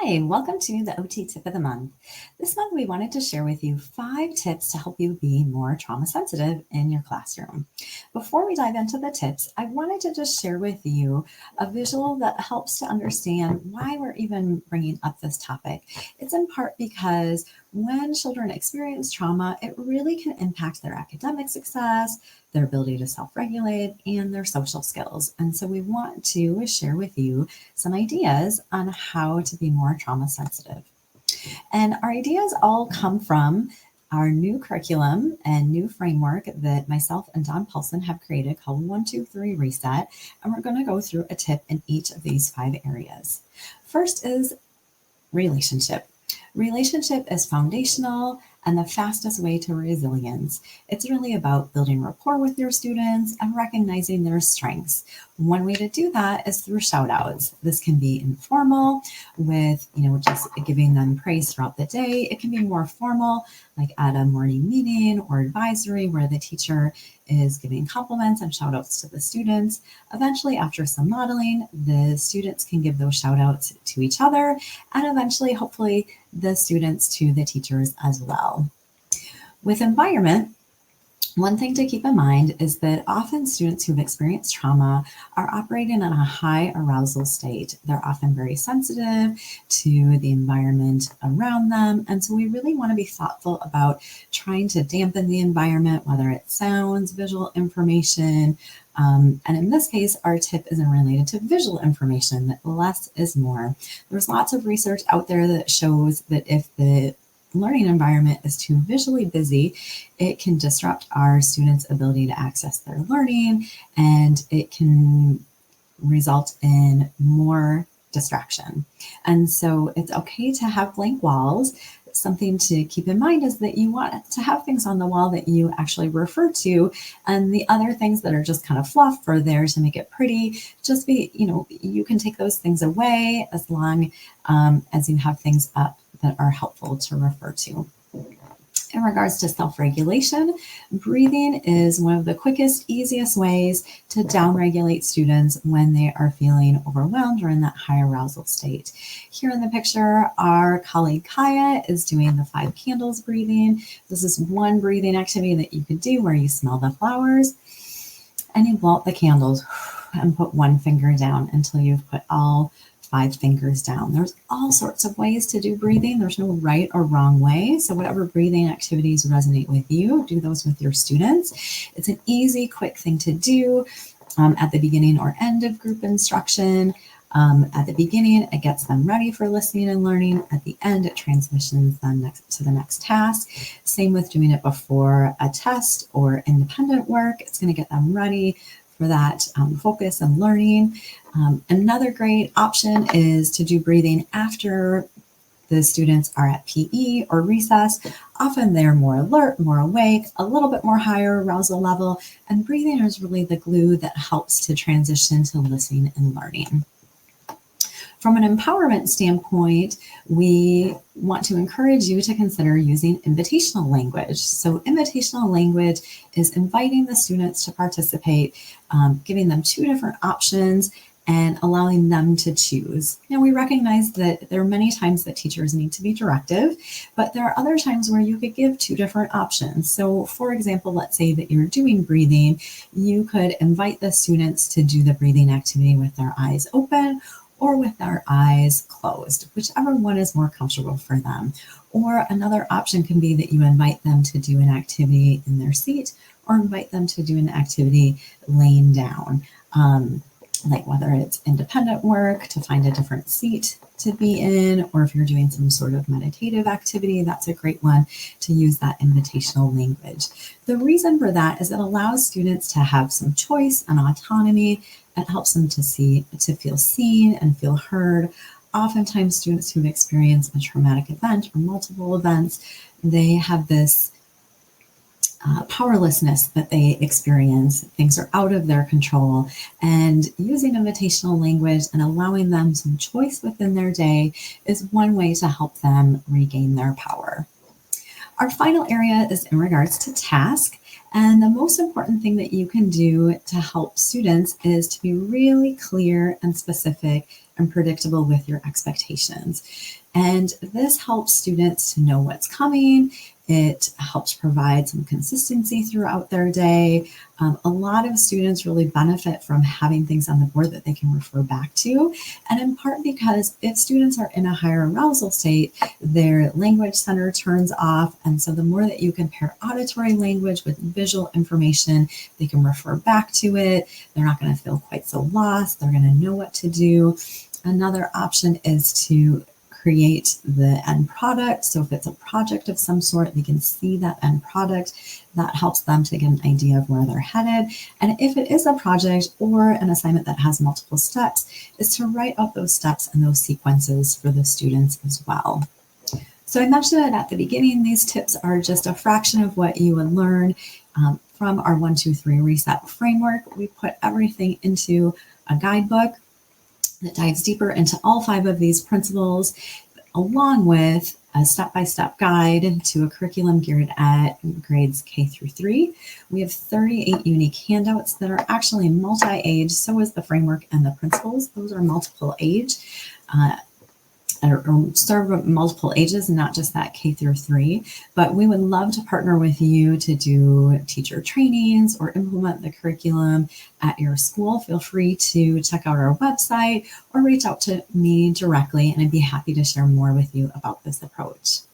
Hi, welcome to the OT Tip of the Month. This month, we wanted to share with you 5 tips to help you be more trauma sensitive in your classroom. Before we dive into the tips, I wanted to just share with you a visual that helps to understand why we're even bringing up this topic. It's in part because when children experience trauma, it really can impact their academic success, their ability to self-regulate, and their social skills. And so we want to share with you some ideas on how to be more trauma sensitive. And our ideas all come from our new curriculum and new framework that myself and Don Paulson have created called 123 Reset. And we're going to go through a tip in each of these 5 areas. First is relationship. Relationship is foundational and the fastest way to resilience. It's really about building rapport with your students and recognizing their strengths. One way to do that is through shout outs. This can be informal with, just giving them praise throughout the day. It can be more formal, like at a morning meeting or advisory where the teacher is giving compliments and shout outs to the students. Eventually, after some modeling, the students can give those shout outs to each other and eventually, hopefully, the students to the teachers as well. With environment, one thing to keep in mind is that often students who've experienced trauma are operating in a high arousal state. They're often very sensitive to the environment around them. And so we really want to be thoughtful about trying to dampen the environment, whether it's sounds, visual information. And in this case, our tip isn't related to visual information, that less is more. There's lots of research out there that shows that if the learning environment is too visually busy, it can disrupt our students' ability to access their learning, and it can result in more distraction. And so it's okay to have blank walls. Something to keep in mind is that you want to have things on the wall that you actually refer to, and the other things that are just kind of fluff are there to make it pretty. Just be, you can take those things away as long as you have things up that are helpful to refer to. In regards to self-regulation, breathing is one of the quickest, easiest ways to downregulate students when they are feeling overwhelmed or in that high arousal state. Here in the picture, our colleague Kaya is doing the 5 candles breathing. This is one breathing activity that you could do where you smell the flowers and you blow out the candles and put one finger down until you've put all 5 fingers down. There's all sorts of ways to do breathing. There's no right or wrong way. So whatever breathing activities resonate with you, do those with your students. It's an easy, quick thing to do at the beginning or end of group instruction. At the beginning, it gets them ready for listening and learning. At the end, it transitions them to the next task. Same with doing it before a test or independent work. It's going to get them ready for that focus and learning. Another great option is to do breathing after the students are at PE or recess. Often they're more alert, more awake, a little bit more higher arousal level, and breathing is really the glue that helps to transition to listening and learning. From an empowerment standpoint, we want to encourage you to consider using invitational language. So invitational language is inviting the students to participate, giving them 2 different options and allowing them to choose. Now, we recognize that there are many times that teachers need to be directive, but there are other times where you could give 2 different options. So for example, let's say that you're doing breathing, you could invite the students to do the breathing activity with their eyes open or with their eyes closed, whichever one is more comfortable for them. Or another option can be that you invite them to do an activity in their seat or invite them to do an activity laying down. Like whether it's independent work to find a different seat to be in, or if you're doing some sort of meditative activity, that's a great one to use that invitational language. The reason for that is it allows students to have some choice and autonomy. It helps them to feel seen and feel heard. Oftentimes students who've experienced a traumatic event or multiple events, they have this powerlessness that they experience. Things are out of their control, and using invitational language and allowing them some choice within their day is one way to help them regain their power. Our final area is in regards to task. And the most important thing that you can do to help students is to be really clear and specific and predictable with your expectations. And this helps students to know what's coming. It helps provide some consistency throughout their day. A lot of students really benefit from having things on the board that they can refer back to. And in part because if students are in a higher arousal state, their language center turns off. And so the more that you can pair auditory language with visual information, they can refer back to it. They're not going to feel quite so lost. They're going to know what to do. Another option is to create the end product. So if it's a project of some sort, they can see that end product. That helps them to get an idea of where they're headed. And if it is a project or an assignment that has multiple steps, is to write out those steps and those sequences for the students as well. So I mentioned it at the beginning, these tips are just a fraction of what you would learn from our 1, 2, 3 reset framework. We put everything into a guidebook that dives deeper into all 5 of these principles, along with a step-by-step guide to a curriculum geared at grades K through 3. We have 38 unique handouts that are actually multi-age. So is the framework and the principles. Those are multiple age. Or serve multiple ages, not just that K through 3. But we would love to partner with you to do teacher trainings or implement the curriculum at your school. Feel free to check out our website or reach out to me directly, and I'd be happy to share more with you about this approach.